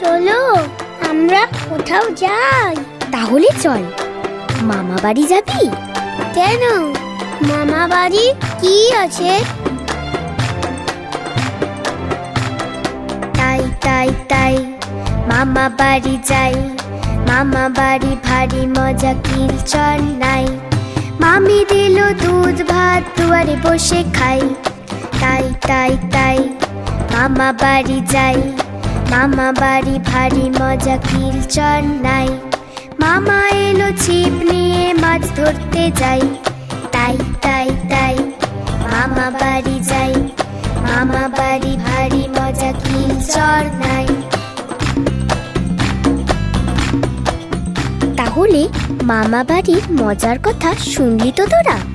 চলো আমরা কোথাও যাই। তাহলে চল। মামা বাড়ি যাবি? কেন, মামা বাড়ি কি আছে? তাই তাই তাই মামা বাড়ি যাই। মামা বাড়ি ভারী মজা, কিলচর নাই। মামি দিল দুধ ভাত, দুয়ারে বসে খাই। তাই তাই তাই মামা বাড়ি যাই। মামা বাড়ি ভারী মজা, কিলচর নাই। মামা এলো ছিপ নিয়ে, মাছ ধরতে যাই। তাই তাই তাই মামা বাড়ি যাই। মামা বাড়ি ভারী মজা, কিলচর নাই। তাহলে মামা বাড়ির মজার কথা শুনলি তো তোরা?